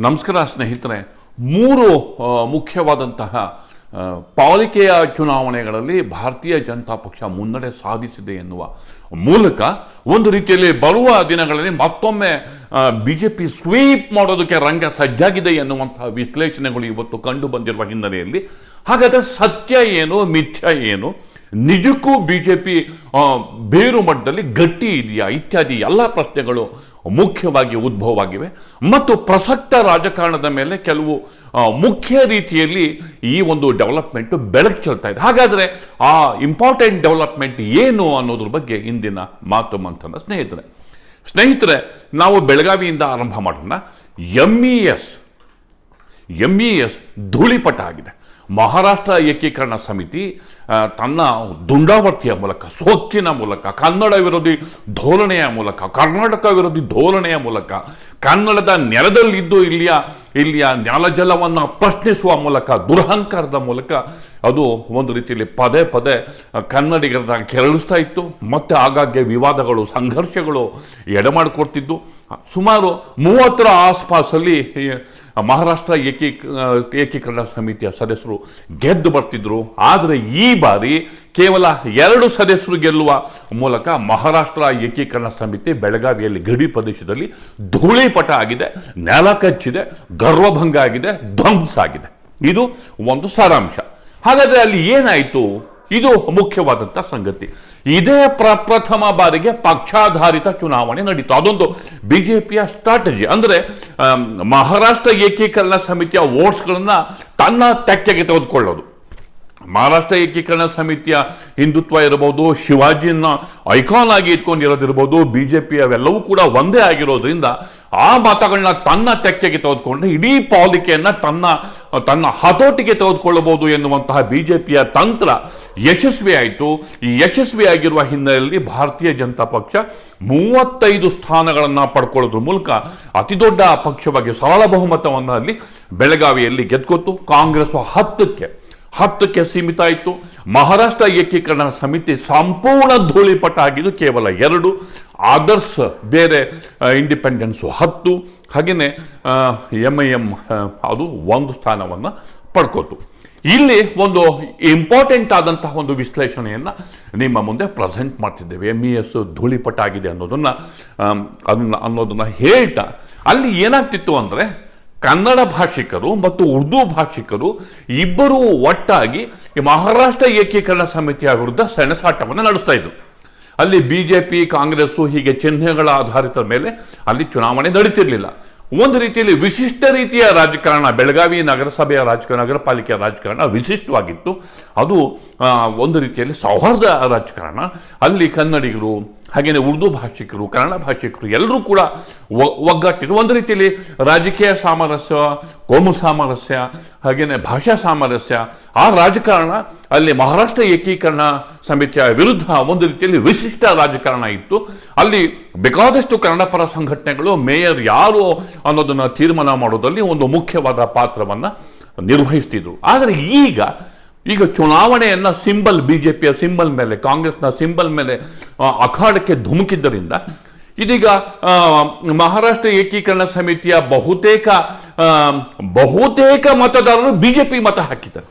ನಮಸ್ಕಾರ ಸ್ನೇಹಿತರೆ. ಮೂರು ಮುಖ್ಯವಾದಂತಹ ಪಾಲಿಕೆಯ ಚುನಾವಣೆಗಳಲ್ಲಿ ಭಾರತೀಯ ಜನತಾ ಪಕ್ಷ ಮುನ್ನಡೆ ಸಾಧಿಸಿದೆ ಎನ್ನುವ ಮೂಲಕ ಒಂದು ರೀತಿಯಲ್ಲಿ ಬರುವ ದಿನಗಳಲ್ಲಿ ಮತ್ತೊಮ್ಮೆ ಬಿಜೆಪಿ ಸ್ವೀಪ್ ಮಾಡೋದಕ್ಕೆ ರಂಗ ಸಜ್ಜಾಗಿದೆ ಎನ್ನುವಂತಹ ವಿಶ್ಲೇಷಣೆಗಳು ಇವತ್ತು ಕಂಡು ಬಂದಿರುವ ಹಿನ್ನೆಲೆಯಲ್ಲಿ ಹಾಗಾದರೆ ಸತ್ಯ ಏನು, ಮಿಥ್ಯ ಏನು, ನಿಜಕ್ಕೂ ಬಿಜೆಪಿ ಬೇರು ಮಟ್ಟದಲ್ಲಿ ಗಟ್ಟಿ ಇದೆಯಾ ಇತ್ಯಾದಿ ಎಲ್ಲ ಪ್ರಶ್ನೆಗಳು ಮುಖ್ಯವಾಗಿ ಉದ್ಭವವಾಗಿವೆ ಮತ್ತು ಪ್ರಸಕ್ತ ರಾಜಕಾರಣದ ಮೇಲೆ ಕೆಲವು ಮುಖ್ಯ ರೀತಿಯಲ್ಲಿ ಈ ಒಂದು ಡೆವಲಪ್ಮೆಂಟ್ ಬೆಳಕು ಚೆಲ್ತಾ ಇದೆ. ಹಾಗಾದರೆ ಆ ಇಂಪಾರ್ಟೆಂಟ್ ಡೆವಲಪ್ಮೆಂಟ್ ಏನು ಅನ್ನೋದ್ರ ಬಗ್ಗೆ ಇಂದಿನ ಮಾತು ಮಂಥನ. ಸ್ನೇಹಿತರೆ, ನಾವು ಬೆಳಗಾವಿಯಿಂದ ಆರಂಭ ಮಾಡೋಣ. ಎಂಇಎಸ್ ಧೂಳಿಪಟ ಆಗಿದೆ. ಮಹಾರಾಷ್ಟ್ರ ಏಕೀಕರಣ ಸಮಿತಿ ತನ್ನ ದುಂಡಾವರ್ತಿಯ ಮೂಲಕ, ಸೋಕ್ಕಿನ ಮೂಲಕ, ಕನ್ನಡ ವಿರೋಧಿ ಧೋರಣೆಯ ಮೂಲಕ, ಕರ್ನಾಟಕ ವಿರೋಧಿ ಧೋರಣೆಯ ಮೂಲಕ, ಕನ್ನಡದ ನೆಲದಲ್ಲಿದ್ದು ಇಲ್ಲಿಯ ನೆಲಜಲವನ್ನು ಪ್ರಶ್ನಿಸುವ ಮೂಲಕ, ದುರಹಂಕಾರದ ಮೂಲಕ ಅದು ಒಂದು ರೀತಿಯಲ್ಲಿ ಪದೇ ಪದೇ ಕನ್ನಡಿಗರನ್ನ ಕೆರಳಿಸ್ತಾ ಇತ್ತು. ಮತ್ತು ಆಗಾಗ್ಗೆ ವಿವಾದಗಳು, ಸಂಘರ್ಷಗಳು ಎಡೆಮಾಡಿಕೊಡ್ತಿದ್ದು. ಸುಮಾರು 30ರ ಆಸ್ಪಾಸಲ್ಲಿ ಮಹಾರಾಷ್ಟ್ರ ಏಕೀಕರಣ ಸಮಿತಿಯ ಸದಸ್ಯರು ಗೆದ್ದು ಬರ್ತಿದ್ರು. ಆದರೆ ಈ ಬಾರಿ ಕೇವಲ 2 ಸದಸ್ಯರು ಗೆಲ್ಲುವ ಮೂಲಕ ಮಹಾರಾಷ್ಟ್ರ ಏಕೀಕರಣ ಸಮಿತಿ ಬೆಳಗಾವಿಯಲ್ಲಿ ಗಡಿ ಪ್ರದೇಶದಲ್ಲಿ ಧೂಳಿಪಟ ಆಗಿದೆ, ನೆಲ ಕಚ್ಚಿದೆ, ಗರ್ವಭಂಗ ಆಗಿದೆ, ಧ್ವಂಸ ಆಗಿದೆ. ಇದು ಒಂದು ಸಾರಾಂಶ. ಹಾಗಾದರೆ ಅಲ್ಲಿ ಏನಾಯಿತು? ಇದು ಮುಖ್ಯವಾದಂಥ ಸಂಗತಿ. ಇದೇ ಪ್ರಥಮ ಬಾರಿಗೆ ಪಕ್ಷಾಧಾರಿತ ಚುನಾವಣೆ ನಡೀತು. ಅದೊಂದು ಬಿಜೆಪಿಯ ಸ್ಟ್ರಾಟಜಿ. ಅಂದರೆ ಮಹಾರಾಷ್ಟ್ರ ಏಕೀಕರಣ ಸಮಿತಿಯ ವೋಟ್ಸ್ಗಳನ್ನ ತನ್ನ ತೆಕ್ಕೆಗೆ ತೆಗೆದುಕೊಳ್ಳೋದು. ಮಹಾರಾಷ್ಟ್ರ ಏಕೀಕರಣ ಸಮಿತಿಯ ಹಿಂದುತ್ವ ಇರಬಹುದು, ಶಿವಾಜಿನ ಐಕಾನ್ ಆಗಿ ಇಟ್ಕೊಂಡಿರೋದಿರ್ಬೋದು, ಬಿಜೆಪಿ ಅವೆಲ್ಲವೂ ಕೂಡ ಒಂದೇ ಆಗಿರೋದ್ರಿಂದ ಆ ಮತಗಳನ್ನ ತನ್ನ ತೆಕ್ಕೆಗೆ ತೆಗೆದುಕೊಂಡ್ರೆ ಇಡೀ ಪಾಲಿಕೆಯನ್ನ ತನ್ನ ಹತೋಟಿಗೆ ತೆಗೆದುಕೊಳ್ಳಬಹುದು ಎನ್ನುವಂತಹ ಬಿಜೆಪಿಯ ತಂತ್ರ ಯಶಸ್ವಿಯಾಯಿತು. ಈ ಯಶಸ್ವಿಯಾಗಿರುವ ಹಿನ್ನೆಲೆಯಲ್ಲಿ ಭಾರತೀಯ ಜನತಾ ಪಕ್ಷ 35 ಸ್ಥಾನಗಳನ್ನು ಪಡ್ಕೊಳ್ಳೋದ್ರ ಮೂಲಕ ಅತಿ ದೊಡ್ಡ ಪಕ್ಷವಾಗಿ ಸರಳ ಬಹುಮತವನ್ನು ಅಲ್ಲಿ ಬೆಳಗಾವಿಯಲ್ಲಿ ಗೆದ್ಕೊತ್ತು. ಕಾಂಗ್ರೆಸ್ 10ಕ್ಕೆ ಸೀಮಿತ ಆಯಿತು. ಮಹಾರಾಷ್ಟ್ರ ಏಕೀಕರಣ ಸಮಿತಿ ಸಂಪೂರ್ಣ ಧೂಳಿಪಟ ಆಗಿದ್ದು ಕೇವಲ 2. ಅದರ್ಸ್ ಬೇರೆ ಇಂಡಿಪೆಂಡೆನ್ಸು 10. ಹಾಗೆಯೇ MIM ಅದು 1 ಸ್ಥಾನವನ್ನು ಪಡ್ಕೋತು. ಇಲ್ಲಿ ಒಂದು ಇಂಪಾರ್ಟೆಂಟ್ ಆದಂತಹ ಒಂದು ವಿಶ್ಲೇಷಣೆಯನ್ನು ನಿಮ್ಮ ಮುಂದೆ ಪ್ರೆಸೆಂಟ್ ಮಾಡ್ತಿದ್ದೇವೆ. MES ಧೂಳಿಪಟ ಆಗಿದೆ ಅನ್ನೋದನ್ನ ಹೇಳ್ತಾ ಅಲ್ಲಿ ಏನಾಗ್ತಿತ್ತು ಅಂದರೆ ಕನ್ನಡ ಭಾಷಿಕರು ಮತ್ತು ಉರ್ದು ಭಾಷಿಕರು ಇಬ್ಬರೂ ಒಟ್ಟಾಗಿ ಈ ಮಹಾರಾಷ್ಟ್ರ ಏಕೀಕರಣ ಸಮಿತಿಯ ವಿರುದ್ಧ ಸೆಣಸಾಟವನ್ನು ನಡೆಸ್ತಾ ಇದ್ರು. ಅಲ್ಲಿ ಬಿಜೆಪಿ, ಕಾಂಗ್ರೆಸ್ಸು ಹೀಗೆ ಚಿಹ್ನೆಗಳ ಆಧಾರಿತ ಮೇಲೆ ಅಲ್ಲಿ ಚುನಾವಣೆ ನಡೀತಿರ್ಲಿಲ್ಲ. ಒಂದು ರೀತಿಯಲ್ಲಿ ವಿಶಿಷ್ಟ ರೀತಿಯ ರಾಜಕಾರಣ, ಬೆಳಗಾವಿ ನಗರಸಭೆಯ ರಾಜಕಾರಣ, ನಗರ ಪಾಲಿಕೆಯ ರಾಜಕಾರಣ ವಿಶಿಷ್ಟವಾಗಿತ್ತು. ಅದು ಒಂದು ರೀತಿಯಲ್ಲಿ ಸೌಹಾರ್ದ ರಾಜಕಾರಣ. ಅಲ್ಲಿ ಕನ್ನಡಿಗರು, ಹಾಗೆಯೇ ಉರ್ದು ಭಾಷಿಕರು, ಕನ್ನಡ ಭಾಷಿಕರು ಎಲ್ಲರೂ ಕೂಡ ಒಗ್ಗಟ್ಟಿರು. ಒಂದು ರೀತಿಯಲ್ಲಿ ರಾಜಕೀಯ ಸಾಮರಸ್ಯ, ಕೋಮು ಸಾಮರಸ್ಯ, ಹಾಗೆಯೇ ಭಾಷಾ ಸಾಮರಸ್ಯ, ಆ ರಾಜಕಾರಣ ಅಲ್ಲಿ ಮಹಾರಾಷ್ಟ್ರ ಏಕೀಕರಣ ಸಮಿತಿಯ ವಿರುದ್ಧ ಒಂದು ರೀತಿಯಲ್ಲಿ ವಿಶಿಷ್ಟ ರಾಜಕಾರಣ ಇತ್ತು. ಅಲ್ಲಿ ಬೇಕಾದಷ್ಟು ಕನ್ನಡ ಪರ ಸಂಘಟನೆಗಳು ಮೇಯರ್ ಯಾರು ಅನ್ನೋದನ್ನು ತೀರ್ಮಾನ ಮಾಡೋದಲ್ಲಿ ಒಂದು ಮುಖ್ಯವಾದ ಪಾತ್ರವನ್ನು ನಿರ್ವಹಿಸ್ತಿದ್ರು. ಆದರೆ ಈಗ ಚುನಾವಣೆಯನ್ನ ಸಿಂಬಲ್, ಬಿಜೆಪಿಯ ಸಿಂಬಲ್ ಮೇಲೆ, ಕಾಂಗ್ರೆಸ್ನ ಸಿಂಬಲ್ ಮೇಲೆ ಅಖಾಡಕ್ಕೆ ಧುಮುಕಿದ್ದರಿಂದ ಇದೀಗ ಮಹಾರಾಷ್ಟ್ರ ಏಕೀಕರಣ ಸಮಿತಿಯ ಬಹುತೇಕ ಮತದಾರರು ಬಿಜೆಪಿ ಮತ ಹಾಕಿದ್ದಾರೆ.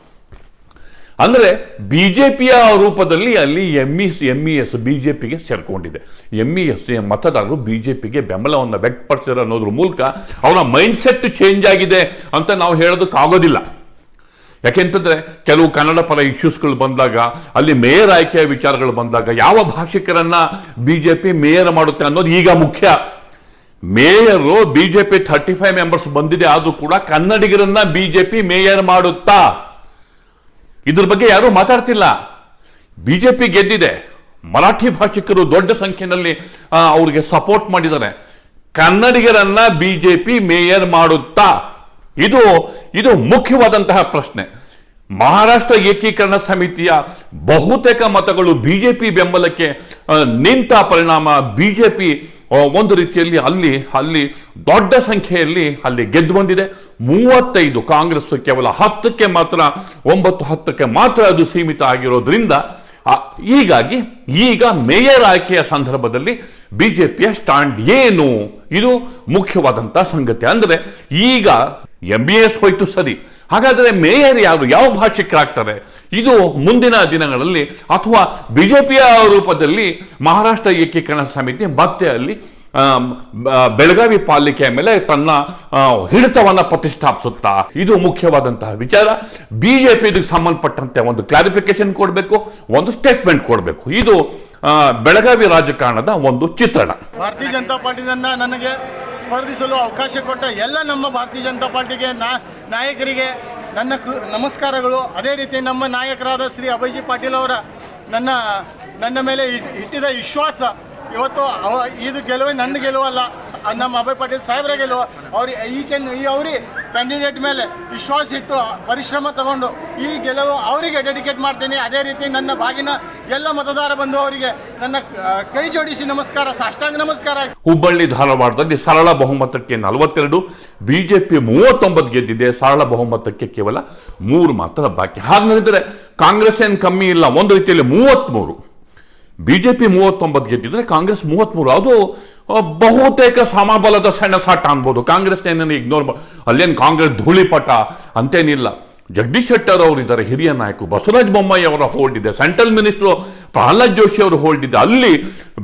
ಅಂದರೆ ಬಿಜೆಪಿಯ ರೂಪದಲ್ಲಿ ಅಲ್ಲಿ ಎಂಇಎಸ್ ಬಿಜೆಪಿಗೆ ಸೇರ್ಕೊಂಡಿದೆ. ಎಂಇಎಸ್ ಮತದಾರರು ಬಿಜೆಪಿಗೆ ಬೆಂಬಲವನ್ನು ವ್ಯಕ್ತಪಡಿಸಿದ್ದಾರೆ ಅನ್ನೋದ್ರ ಮೂಲಕ ಅವರ ಮೈಂಡ್ ಸೆಟ್ ಚೇಂಜ್ ಆಗಿದೆ ಅಂತ ನಾವು ಹೇಳೋದಕ್ಕಾಗೋದಿಲ್ಲ. ಯಾಕೆಂತಂದ್ರೆ ಕೆಲವು ಕನ್ನಡ ಪರ ಇಶ್ಯೂಸ್ಗಳು ಬಂದಾಗ, ಅಲ್ಲಿ ಮೇಯರ್ ಆಯ್ಕೆಯ ವಿಚಾರಗಳು ಬಂದಾಗ ಯಾವ ಭಾಷಿಕರನ್ನ ಬಿಜೆಪಿ ಮೇಯರ್ ಮಾಡುತ್ತೆ ಅನ್ನೋದು ಈಗ ಮುಖ್ಯ. ಮೇಯರು ಬಿಜೆಪಿ 35 ಮೆಂಬರ್ಸ್ ಬಂದಿದೆ, ಆದ್ರೂ ಕೂಡ ಕನ್ನಡಿಗರನ್ನ ಬಿಜೆಪಿ ಮೇಯರ್ ಮಾಡುತ್ತಾ? ಇದ್ರ ಬಗ್ಗೆ ಯಾರೂ ಮಾತಾಡ್ತಿಲ್ಲ. ಬಿಜೆಪಿ ಗೆದ್ದಿದೆ, ಮರಾಠಿ ಭಾಷಿಕರು ದೊಡ್ಡ ಸಂಖ್ಯೆಯಲ್ಲಿ ಅವ್ರಿಗೆ ಸಪೋರ್ಟ್ ಮಾಡಿದ್ದಾರೆ. ಕನ್ನಡಿಗರನ್ನ ಬಿಜೆಪಿ ಮೇಯರ್ ಮಾಡುತ್ತಾ? ಇದು ಮುಖ್ಯವಾದಂತಹ ಪ್ರಶ್ನೆ. ಮಹಾರಾಷ್ಟ್ರ ಏಕೀಕರಣ ಸಮಿತಿಯ ಬಹುತೇಕ ಮತಗಳು ಬಿಜೆಪಿ ಬೆಂಬಲಕ್ಕೆ ನಿಂತ ಪರಿಣಾಮ ಬಿಜೆಪಿ ಒಂದು ರೀತಿಯಲ್ಲಿ ಅಲ್ಲಿ ದೊಡ್ಡ ಸಂಖ್ಯೆಯಲ್ಲಿ ಅಲ್ಲಿ ಗೆದ್ದು ಬಂದಿದೆ. 35, ಕಾಂಗ್ರೆಸ್ ಕೇವಲ 10ಕ್ಕೆ ಮಾತ್ರ, 9-10ಕ್ಕೆ ಮಾತ್ರ ಅದು ಸೀಮಿತ ಆಗಿರೋದ್ರಿಂದ ಹೀಗಾಗಿ ಈಗ ಮೇಯರ್ ಆಯ್ಕೆಯ ಸಂದರ್ಭದಲ್ಲಿ ಬಿಜೆಪಿಯ ಸ್ಟ್ಯಾಂಡ್ ಏನು, ಇದು ಮುಖ್ಯವಾದಂತಹ ಸಂಗತಿ. ಅಂದ್ರೆ ಈಗ MBS ಹೋಯ್ತು ಸರಿ, ಹಾಗಾದ್ರೆ ಮೇಯರ್ ಯಾರು, ಯಾವ ಭಾಷಿಕರಾಗ್ತಾರೆ, ಇದು ಮುಂದಿನ ದಿನಗಳಲ್ಲಿ ಅಥವಾ ಬಿಜೆಪಿಯ ರೂಪದಲ್ಲಿ ಮಹಾರಾಷ್ಟ್ರ ಏಕೀಕರಣ ಸಮಿತಿ ಮತ್ತೆ ಅಲ್ಲಿ ಬೆಳಗಾವಿ ಪಾಲಿಕೆಯ ಮೇಲೆ ತನ್ನ ಹಿಡಿತವನ್ನ ಪ್ರತಿಷ್ಠಾಪಿಸುತ್ತಾ, ಇದು ಮುಖ್ಯವಾದಂತಹ ವಿಚಾರ. ಬಿಜೆಪಿ ಇದಕ್ಕೆ ಸಂಬಂಧಪಟ್ಟಂತೆ ಒಂದು ಕ್ಲಾರಿಫಿಕೇಶನ್ ಕೊಡಬೇಕು, ಒಂದು ಸ್ಟೇಟ್ಮೆಂಟ್ ಕೊಡಬೇಕು. ಇದು ಬೆಳಗಾವಿ ರಾಜಕಾರಣದ ಒಂದು ಚಿತ್ರಣ. ಭಾರತೀಯ ಜನತಾ ಪಾರ್ಟಿಯನ್ನ ನನಗೆ ಸ್ಪರ್ಧಿಸಲು ಅವಕಾಶ ಕೊಟ್ಟ ಎಲ್ಲ ನಮ್ಮ ಭಾರತೀಯ ಜನತಾ ಪಾರ್ಟಿಗೆ ನಾಯಕರಿಗೆ ನನ್ನ ನಮಸ್ಕಾರಗಳು. ಅದೇ ರೀತಿ ನಮ್ಮ ನಾಯಕರಾದ ಶ್ರೀ ಅಭಯಜಿ ಪಾಟೀಲ್ ಅವರ ನನ್ನ ಮೇಲೆ ಇಟ್ಟಿದ ವಿಶ್ವಾಸ, ಇವತ್ತು ಇದು ಗೆಲುವು ನನ್ನ ಗೆಲುವಲ್ಲ, ನಮ್ಮ ಅಭಯ್ ಪಾಟೀಲ್ ಸಾಹೇಬ್ರ ಗೆಲುವು. ಅವ್ರಿಗೆ ಕ್ಯಾಂಡಿಡೇಟ್ ಮೇಲೆ ವಿಶ್ವಾಸ ಇಟ್ಟು ಪರಿಶ್ರಮ ತಗೊಂಡು ಈ ಗೆಲುವು ಅವರಿಗೆ ಡೆಡಿಕೇಟ್ ಮಾಡ್ತೀನಿ. ಅದೇ ರೀತಿ ನನ್ನ ಬಾಗಿನ ಎಲ್ಲ ಮತದಾರ ಬಂದು ಅವರಿಗೆ ನನ್ನ ಕೈ ಜೋಡಿಸಿ ನಮಸ್ಕಾರ, ಸಾಷ್ಟಾಂಗ ನಮಸ್ಕಾರ. ಹುಬ್ಬಳ್ಳಿ ಧಾರವಾಡದಲ್ಲಿ ಸರಳ ಬಹುಮತಕ್ಕೆ 42, ಬಿಜೆಪಿ 39 ಗೆದ್ದಿದೆ. ಸರಳ ಬಹುಮತಕ್ಕೆ ಕೇವಲ 3 ಮಾತ್ರ ಬಾಕಿ. ಹಾಗಾದ್ರೆ ಕಾಂಗ್ರೆಸ್ ಏನು ಕಮ್ಮಿ ಇಲ್ಲ, ಒಂದು ರೀತಿಯಲ್ಲಿ 33, ಬಿಜೆಪಿ 39 ಗೆದ್ದಿದ್ರೆ ಕಾಂಗ್ರೆಸ್ 33. ಅದು ಬಹುತೇಕ ಸಮಬಲದ ಸೆಣಸಾಟ ಅನ್ಬೋದು. ಕಾಂಗ್ರೆಸ್ ಏನೇನು ಇಗ್ನೋರ್, ಅಲ್ಲೇನು ಕಾಂಗ್ರೆಸ್ ಧೂಳಿಪಟ ಅಂತೇನಿಲ್ಲ. ಜಗದೀಶ್ ಶೆಟ್ಟರ್ ಅವರು ಇದ್ದಾರೆ, ಹಿರಿಯ ನಾಯಕರು. ಬಸವರಾಜ ಬೊಮ್ಮಾಯಿ ಅವರ ಹೋಲ್ಡ್ ಇದೆ, ಸೆಂಟ್ರಲ್ ಮಿನಿಸ್ಟರ್ ಪ್ರಹ್ಲಾದ್ ಜೋಶಿ ಅವರು ಹೋಲ್ಡ್ ಇದೆ. ಅಲ್ಲಿ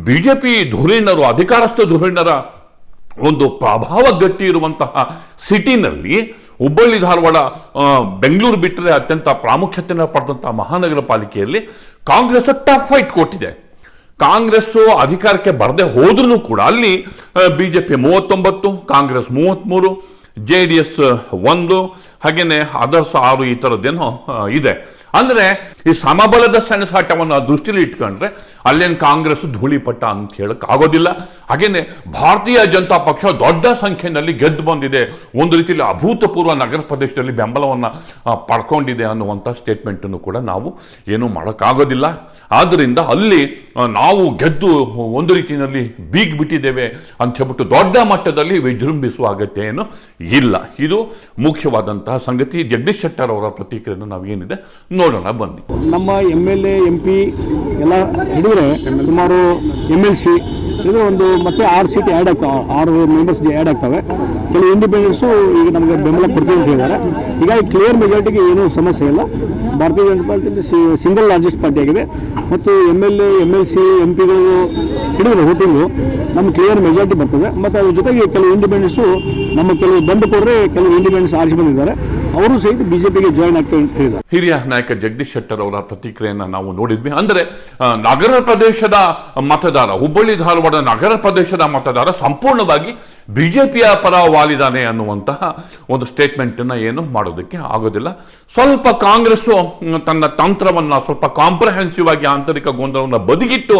ಬಿಜೆಪಿ ಧುರೀಣರು, ಅಧಿಕಾರಸ್ಥ ಧುರೀಣರ ಒಂದು ಪ್ರಭಾವ ಗಟ್ಟಿ ಇರುವಂತಹ ಸಿಟಿನಲ್ಲಿ ಹುಬ್ಬಳ್ಳಿ ಧಾರವಾಡ ಬೆಂಗಳೂರು ಬಿಟ್ಟರೆ ಅತ್ಯಂತ ಪ್ರಾಮುಖ್ಯತೆಯನ್ನು ಪಡೆದಂತಹ ಮಹಾನಗರ ಪಾಲಿಕೆಯಲ್ಲಿ ಕಾಂಗ್ರೆಸ್ ಟಫ್ ಫೈಟ್ ಕೊಟ್ಟಿದೆ. ಕಾಂಗ್ರೆಸ್ ಅಧಿಕಾರಕ್ಕೆ ಬರದೆ ಹೋದ್ರೂ ಕೂಡ ಅಲ್ಲಿ ಬಿಜೆಪಿ 39, ಕಾಂಗ್ರೆಸ್ 33, JDS 1, ಹಾಗೇನೆ ಅದರ್ಸ್ 6, ಈ ಥರದ್ದೇನೋ ಇದೆ. ಅಂದ್ರೆ ಈ ಸಮಬಲದ ಸೆಣಸಾಟವನ್ನು ದೃಷ್ಟಿಯಲ್ಲಿ ಇಟ್ಕೊಂಡ್ರೆ ಅಲ್ಲೇನು ಕಾಂಗ್ರೆಸ್ ಧೂಳಿಪಟ್ಟ ಅಂತ ಹೇಳಕ್ ಆಗೋದಿಲ್ಲ. ಹಾಗೇನೆ ಭಾರತೀಯ ಜನತಾ ಪಕ್ಷ ದೊಡ್ಡ ಸಂಖ್ಯೆಯಲ್ಲಿ ಗೆದ್ದು ಬಂದಿದೆ, ಒಂದು ರೀತಿಯಲ್ಲಿ ಅಭೂತಪೂರ್ವ ನಗರ ಪ್ರದೇಶದಲ್ಲಿ ಬೆಂಬಲವನ್ನು ಪಡ್ಕೊಂಡಿದೆ ಅನ್ನುವಂಥ ಸ್ಟೇಟ್ಮೆಂಟನ್ನು ಕೂಡ ನಾವು ಏನೂ ಮಾಡೋಕ್ಕಾಗೋದಿಲ್ಲ. ಆದ್ದರಿಂದ ಅಲ್ಲಿ ನಾವು ಗೆದ್ದು ಒಂದು ರೀತಿಯಲ್ಲಿ ಬೀಗ್ ಬಿಟ್ಟಿದ್ದೇವೆ ಅಂತ ಹೇಳ್ಬಿಟ್ಟು ದೊಡ್ಡ ಮಟ್ಟದಲ್ಲಿ ವಿಜೃಂಭಿಸುವ ಅಗತ್ಯ ಏನು ಇಲ್ಲ. ಇದು ಮುಖ್ಯವಾದಂತಹ ಸಂಗತಿ. ಜಗದೀಶ್ ಶೆಟ್ಟರ್ ಅವರ ಪ್ರತಿಕ್ರಿಯೆಯನ್ನು ನಾವು ಏನಿದೆ ನೋಡೋಣ ಬನ್ನಿ. ನಮ್ಮ MLA MP ಎಲ್ಲ ಹಿಡಿದ್ರೆ ಸುಮಾರು MLC ಹಿಡಿದ್ರೆ ಒಂದು ಮತ್ತೆ 6 ಸೀಟ್ ಆ್ಯಡ್ ಆಗ್ತಾವೆ, 6 ಮೆಂಬರ್ಸ್ಗೆ ಆ್ಯಡ್ ಆಗ್ತವೆ. ಕೆಲವು ಇಂಡಿಪೆಂಡೆನ್ಸು ಈಗ ನಮಗೆ ಬೆಂಬಲ ಕೊಡ್ತೀವಿ ಅಂತ ಹೇಳಿದ್ದಾರೆ. ಹೀಗಾಗಿ ಕ್ಲಿಯರ್ ಮೆಜಾರಿಟಿಗೆ ಏನೂ ಸಮಸ್ಯೆ ಇಲ್ಲ. ಭಾರತೀಯ Janata party single largest party ಆಗಿದೆ ಮತ್ತು MLA MLC MP ಗಳು ಹಿಡಿದ್ರೆ ವೋಟಿಂಗು ನಮ್ಗೆ ಕ್ಲಿಯರ್ ಮೆಜಾರಿಟಿ ಬರ್ತದೆ. ಮತ್ತು ಅದ್ರ ಜೊತೆಗೆ ಕೆಲವು ಇಂಡಿಪೆಂಡೆನ್ಸು ನಮ್ಮ ಕೆಲವು ಬಂದು ಕೊಟ್ಟರೆ ಕೆಲವು ಇಂಡಿಪೆಂಡೆನ್ಸ್ ಆರಿಸಿ ಬಂದಿದ್ದಾರೆ, ಅವರು ಸಹಿತ ಬಿಜೆಪಿಗೆ ಜಾಯಿನ್ ಆಗ್ತಾ ಅಂತ ಹೇಳಿದ್ದಾರೆ. ಹಿರಿಯ ನಾಯಕ ಜಗದೀಶ್ ಶೆಟ್ಟರ್ ಅವರ ಪ್ರತಿಕ್ರಿಯೆಯನ್ನು ನಾವು ನೋಡಿದ್ವಿ. ಅಂದ್ರೆ ನಗರ ಪ್ರದೇಶದ ಮತದಾರ, ಹುಬ್ಬಳ್ಳಿ ಧಾರವಾಡ ನಗರ ಪ್ರದೇಶದ ಮತದಾರ ಸಂಪೂರ್ಣವಾಗಿ ಬಿಜೆಪಿಯ ಪರ ವಾಲಿದಾನೆ ಅನ್ನುವಂತಹ ಒಂದು ಸ್ಟೇಟ್ಮೆಂಟ್ ಅನ್ನ ಏನು ಮಾಡೋದಕ್ಕೆ ಆಗೋದಿಲ್ಲ. ಸ್ವಲ್ಪ ಕಾಂಗ್ರೆಸ್ ತನ್ನ ತಂತ್ರವನ್ನ ಸ್ವಲ್ಪ ಕಾಂಪ್ರಹೆನ್ಸಿವ್ ಆಗಿ ಆಂತರಿಕ ಗೊಂದಲವನ್ನು ಬದಿಗಿಟ್ಟು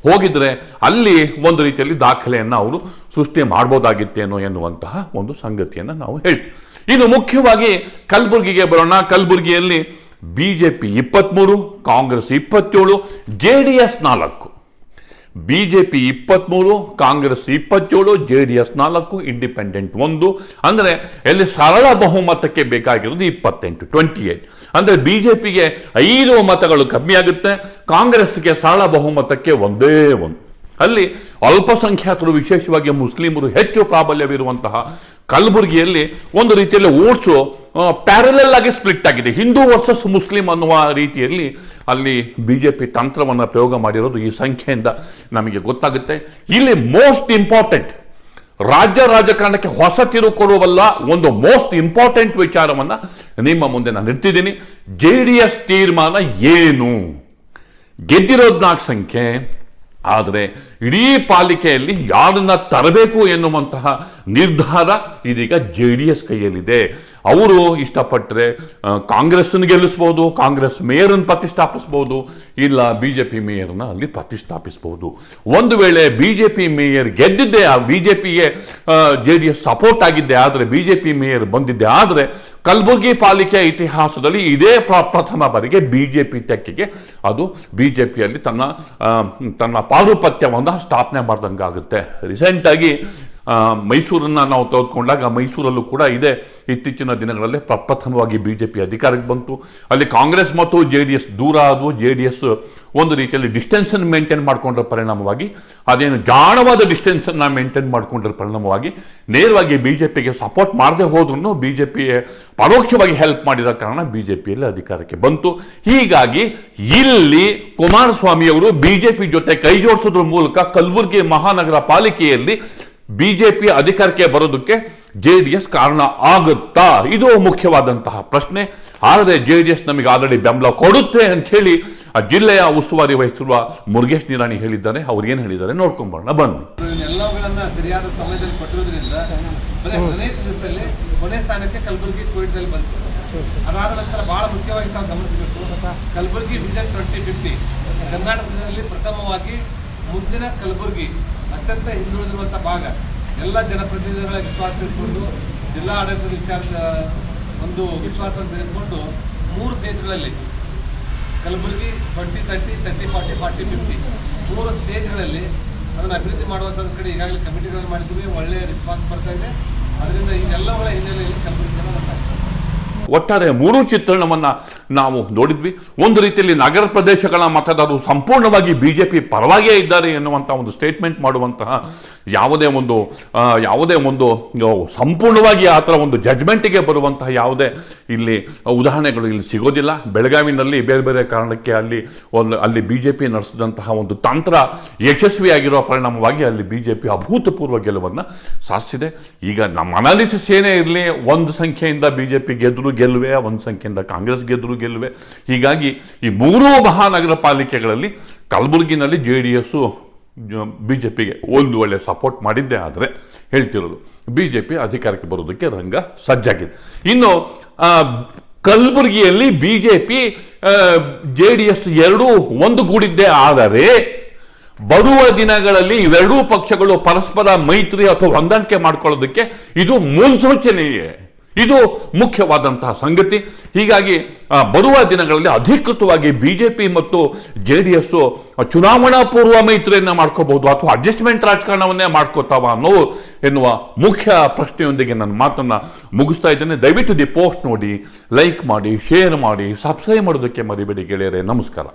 ಹೋಗಿದ್ರೆ ಅಲ್ಲಿ ಒಂದು ರೀತಿಯಲ್ಲಿ ದಾಖಲೆಯನ್ನ ಅವರು ಸೃಷ್ಟಿ ಮಾಡಬಹುದಾಗಿತ್ತೇನೋ ಎನ್ನುವಂತಹ ಒಂದು ಸಂಗತಿಯನ್ನು ನಾವು ಹೇಳ್ತೀವಿ. ಇದು ಮುಖ್ಯವಾಗಿ ಕಲಬುರಗಿಗೆ ಬರೋಣ. ಕಲಬುರಗಿಯಲ್ಲಿ BJP 23, Congress 27, JDS 4. BJP 23, Congress 27, JDS 4, independent 1. ಅಂದ್ರೆ ಎಲ್ಲಿ ಸರಳ ಬಹುಮತಕ್ಕೆ ಬೇಕಾಗಿರೋದು 28. ಅಂದ್ರೆ ಬಿಜೆಪಿಗೆ 5 ಮತಗಳು ಕಮ್ಮಿ ಆಗುತ್ತೆ, ಕಾಂಗ್ರೆಸ್ಗೆ ಸರಳ ಬಹುಮತಕ್ಕೆ ಒಂದೇ 1. ಅಲ್ಲಿ ಅಲ್ಪಸಂಖ್ಯಾತರು, ವಿಶೇಷವಾಗಿ ಮುಸ್ಲಿಮರು ಹೆಚ್ಚು ಪ್ರಾಬಲ್ಯವಿರುವಂತಹ ಕಲಬುರಗಿಯಲ್ಲಿ ಒಂದು ರೀತಿಯಲ್ಲಿ ಓಟ್ಸು ಪ್ಯಾರಲಲ್ ಆಗಿ ಸ್ಪ್ಲಿಟ್ ಆಗಿದೆ. ಹಿಂದೂ ವರ್ಸಸ್ ಮುಸ್ಲಿಂ ಅನ್ನುವ ರೀತಿಯಲ್ಲಿ ಅಲ್ಲಿ ಬಿಜೆಪಿ ತಂತ್ರವನ್ನು ಪ್ರಯೋಗ ಮಾಡಿರೋದು ಈ ಸಂಖ್ಯೆಯಿಂದ ನಮಗೆ ಗೊತ್ತಾಗುತ್ತೆ. ಇಲ್ಲಿ ಮೋಸ್ಟ್ ಇಂಪಾರ್ಟೆಂಟ್ ರಾಜ್ಯ ರಾಜಕಾರಣಕ್ಕೆ ಹೊಸ ತಿರುವು ಕೊಡುವಲ್ಲ ಒಂದು ಮೋಸ್ಟ್ ಇಂಪಾರ್ಟೆಂಟ್ ವಿಚಾರವನ್ನ ನಿಮ್ಮ ಮುಂದೆ ನಾನು ಇಡ್ತಿದ್ದೀನಿ. JDS ತೀರ್ಮಾನ ಏನು? ಗೆದ್ದಿರೋದು 4 ಸಂಖ್ಯೆ, ಆದರೆ ಇಡೀ ಪಾಲಿಕೆಯಲ್ಲಿ ಯಾರನ್ನ ತರಬೇಕು ಎನ್ನುವಂತಹ ನಿರ್ಧಾರ ಇದೀಗ JDS ಕೈಯಲ್ಲಿದೆ. ಅವರು ಇಷ್ಟಪಟ್ಟರೆ ಕಾಂಗ್ರೆಸ್ನ ಗೆಲ್ಲಿಸ್ಬೋದು, ಕಾಂಗ್ರೆಸ್ ಮೇಯರನ್ನು ಪ್ರತಿಷ್ಠಾಪಿಸ್ಬೋದು, ಇಲ್ಲ ಬಿಜೆಪಿ ಮೇಯರ್ನ ಅಲ್ಲಿ ಪ್ರತಿಷ್ಠಾಪಿಸ್ಬೋದು. ಒಂದು ವೇಳೆ ಬಿಜೆಪಿ ಮೇಯರ್ ಗೆದ್ದಿದ್ದೆ, ಆ ಬಿಜೆಪಿಗೆ JDS ಸಪೋರ್ಟ್ ಆಗಿದ್ದೆ, ಆದರೆ ಬಿಜೆಪಿ ಮೇಯರ್ ಬಂದಿದ್ದೆ ಆದರೆ ಕಲಬುರಗಿ ಪಾಲಿಕೆಯ ಇತಿಹಾಸದಲ್ಲಿ ಇದೇ ಪ್ರಥಮ ಬಾರಿಗೆ ಬಿಜೆಪಿ ತೆಕ್ಕೆಗೆ ಅದು ಬಿಜೆಪಿಯಲ್ಲಿ ತನ್ನ ಪಾರುಪತ್ಯವನ್ನು ಸ್ಥಾಪನೆ ಮಾಡ್ದಂಗಾಗುತ್ತೆ. ರೀಸೆಂಟ್ ಆಗಿ ಮೈಸೂರನ್ನು ನಾವು ತೆಗೆದುಕೊಂಡಾಗ ಮೈಸೂರಲ್ಲೂ ಕೂಡ ಇದೆ ಇತ್ತೀಚಿನ ದಿನಗಳಲ್ಲಿ ಪ್ರಪ್ರಥಮವಾಗಿ ಬಿಜೆಪಿ ಅಧಿಕಾರಕ್ಕೆ ಬಂತು. ಅಲ್ಲಿ ಕಾಂಗ್ರೆಸ್ ಮತ್ತು JDS ದೂರ ಆದವು. JDS ಒಂದು ರೀತಿಯಲ್ಲಿ ಡಿಸ್ಟೆನ್ಸನ್ನು ಮೇಂಟೈನ್ ಮಾಡಿಕೊಂಡ್ರ ಪರಿಣಾಮವಾಗಿ, ಅದೇನು ಜಾಣವಾದ ಡಿಸ್ಟೆನ್ಸನ್ನು ಮೇಂಟೈನ್ ಮಾಡಿಕೊಂಡ್ರ ಪರಿಣಾಮವಾಗಿ ನೇರವಾಗಿ ಬಿಜೆಪಿಗೆ ಸಪೋರ್ಟ್ ಮಾಡದೆ ಹೋದ್ರೂ ಬಿಜೆಪಿ ಪರೋಕ್ಷವಾಗಿ ಹೆಲ್ಪ್ ಮಾಡಿದ ಕಾರಣ ಬಿಜೆಪಿಯಲ್ಲಿ ಅಧಿಕಾರಕ್ಕೆ ಬಂತು. ಹೀಗಾಗಿ ಇಲ್ಲಿ ಕುಮಾರಸ್ವಾಮಿ ಅವರು ಬಿಜೆಪಿ ಜೊತೆ ಕೈ ಜೋಡಿಸೋದ್ರ ಮೂಲಕ ಕಲಬುರಗಿ ಮಹಾನಗರ ಪಾಲಿಕೆಯಲ್ಲಿ ಬಿಜೆಪಿ ಅಧಿಕಾರಕ್ಕೆ ಬರೋದಕ್ಕೆ JDS ಕಾರಣ ಆಗುತ್ತಾ? ಇದು ಮುಖ್ಯವಾದಂತಹ ಪ್ರಶ್ನೆ. ಆದರೆ JDS ನಮಗೆ ಆಲ್ರೆಡಿ ಬೆಂಬಲ ಕೊಡುತ್ತೆ ಅಂತ ಹೇಳಿ ಆ ಜಿಲ್ಲೆಯ ಉಸ್ತುವಾರಿ ವಹಿಸಿರುವ ಮುರುಗೇಶ್ ನಿರಾಣಿ ಹೇಳಿದ್ದಾರೆ. ಅವ್ರು ಏನು ಹೇಳಿದ್ದಾರೆ ನೋಡ್ಕೊಂಬರೋಣ ಬನ್ನಿ. ಎಲ್ಲವುಗಳನ್ನ ಸರಿಯಾದ ಸಮಯದಲ್ಲಿ ಕೊಟ್ಟಿರೋದ್ರಿಂದ ಬರೀ 15 ದಿವಸದಲ್ಲಿ ಕೊನೆ ಸ್ಥಾನಕ್ಕೆ ಕಲಬುರಗಿ ಕೋವಿಡ್ದಲ್ಲಿ ಬಂತು. ಅದಾದ ನಂತರ ಬಹಳ ಮುಖ್ಯವಾಗಿ ತಾವು ಗಮನಿಸಬೇಕು, ಕಲಬುರಗಿ ವಿಷನ್ 2050 ಕರ್ನಾಟಕದಲ್ಲಿ ಪ್ರಥಮವಾಗಿ ಮುಂದಿನ ಕಲಬುರಗಿ ಅತ್ಯಂತ ಹಿಂದುಳಿದಿರುವಂಥ ಭಾಗ ಎಲ್ಲ ಜನಪ್ರತಿನಿಧಿಗಳ ವಿಶ್ವಾಸ ತೆಗೆದುಕೊಂಡು ಜಿಲ್ಲಾ ಆಡಳಿತದ ವಿಚಾರದ ಒಂದು ವಿಶ್ವಾಸವನ್ನು ತೆಗೆದುಕೊಂಡು 3 ಫೇಸ್ಗಳಲ್ಲಿ ಕಲಬುರಗಿ 2030, 30, 40, 40, 50 3 ಸ್ಟೇಜ್ಗಳಲ್ಲಿ ಅದನ್ನು ಅಭಿವೃದ್ಧಿ ಮಾಡುವಂಥದ್ದು ಕಡೆ ಈಗಾಗಲೇ ಕಮಿಟಿಗಳನ್ನು ಮಾಡಿದ್ದೀವಿ. ಒಳ್ಳೆಯ ರೆಸ್ಪಾನ್ಸ್ ಬರ್ತಾ ಇದೆ. ಅದರಿಂದ ಇದೆಲ್ಲಗಳ ಹಿನ್ನೆಲೆಯಲ್ಲಿ ಕಲಬುರಗಿ ಒಟ್ಟಾರೆ 3 ಚಿತ್ರಣವನ್ನು ನಾವು ನೋಡಿದ್ವಿ. ಒಂದು ರೀತಿಯಲ್ಲಿ ನಗರ ಪ್ರದೇಶಗಳ ಮತದಾರರು ಸಂಪೂರ್ಣವಾಗಿ ಬಿಜೆಪಿ ಪರವಾಗಿಯೇ ಇದ್ದಾರೆ ಎನ್ನುವಂಥ ಒಂದು ಸ್ಟೇಟ್ಮೆಂಟ್ ಮಾಡುವಂತಹ ಯಾವುದೇ ಒಂದು ಸಂಪೂರ್ಣವಾಗಿ ಆ ಥರ ಒಂದು ಜಡ್ಜ್ಮೆಂಟಿಗೆ ಬರುವಂತಹ ಯಾವುದೇ ಇಲ್ಲಿ ಉದಾಹರಣೆಗಳು ಇಲ್ಲಿ ಸಿಗೋದಿಲ್ಲ. ಬೆಳಗಾವಿನಲ್ಲಿ ಬೇರೆ ಬೇರೆ ಕಾರಣಕ್ಕೆ ಅಲ್ಲಿ ಬಿಜೆಪಿ ನಡೆಸಿದಂತಹ ಒಂದು ತಂತ್ರ ಯಶಸ್ವಿಯಾಗಿರುವ ಪರಿಣಾಮವಾಗಿ ಅಲ್ಲಿ ಬಿಜೆಪಿ ಅಭೂತಪೂರ್ವ ಗೆಲುವನ್ನು ಸಾಧಿಸಿದೆ. ಈಗ ನಮ್ಮ ಅನಾಲಿಸಿಸ್ ಏನೇ ಇರಲಿ, ಒಂದು ಸಂಖ್ಯೆಯಿಂದ ಬಿಜೆಪಿ ಗೆಲ್ಲುವೆ, ಒಂದು ಸಂಖ್ಯೆಯಿಂದ ಕಾಂಗ್ರೆಸ್ ಗೆಲ್ಲುವೆ. ಹೀಗಾಗಿ ಈ 3 ಮಹಾನಗರ ಪಾಲಿಕೆಗಳಲ್ಲಿ ಕಲಬುರಗಿನಲ್ಲಿ JDS ಬಿಜೆಪಿಗೆ ಒಂದು ಒಳ್ಳೆ ಸಪೋರ್ಟ್ ಮಾಡಿದ್ದೆ. ಆದರೆ ಹೇಳ್ತಿರೋದು ಬಿಜೆಪಿ ಅಧಿಕಾರಕ್ಕೆ ಬರೋದಕ್ಕೆ ರಂಗ ಸಜ್ಜಾಗಿದೆ. ಇನ್ನು ಕಲಬುರಗಿಯಲ್ಲಿ ಬಿಜೆಪಿ JDS ಎರಡೂ ಒಂದುಗೂಡಿದ್ದೇ ಆದರೆ ಬರುವ ದಿನಗಳಲ್ಲಿ ಇವೆರಡೂ ಪಕ್ಷಗಳು ಪರಸ್ಪರ ಮೈತ್ರಿ ಅಥವಾ ಹೊಂದಾಣಿಕೆ ಮಾಡಿಕೊಳ್ಳೋದಕ್ಕೆ ಇದು ಮುನ್ಸೂಚನೆಯೇ. ಇದು ಮುಖ್ಯವಾದಂತಹ ಸಂಗತಿ. ಹೀಗಾಗಿ ಬರುವ ದಿನಗಳಲ್ಲಿ ಅಧಿಕೃತವಾಗಿ ಬಿಜೆಪಿ ಮತ್ತು JDS ಚುನಾವಣಾ ಪೂರ್ವ ಮೈತ್ರಿಯನ್ನು ಮಾಡ್ಕೋಬಹುದು ಅಥವಾ ಅಡ್ಜಸ್ಟ್ಮೆಂಟ್ ರಾಜಕಾರಣವನ್ನೇ ಮಾಡ್ಕೋತಾವ ಎನ್ನುವ ಮುಖ್ಯ ಪ್ರಶ್ನೆಯೊಂದಿಗೆ ನನ್ನ ಮಾತನ್ನು ಮುಗಿಸ್ತಾ ಇದ್ದೇನೆ. ದಯವಿಟ್ಟು ದಿ ಪೋಸ್ಟ್ ನೋಡಿ, ಲೈಕ್ ಮಾಡಿ, ಶೇರ್ ಮಾಡಿ, ಸಬ್ಸ್ಕ್ರೈಬ್ ಮಾಡೋದಕ್ಕೆ ಮರಿಬೇಡಿ ಗೆಳೆಯರೇ. ನಮಸ್ಕಾರ.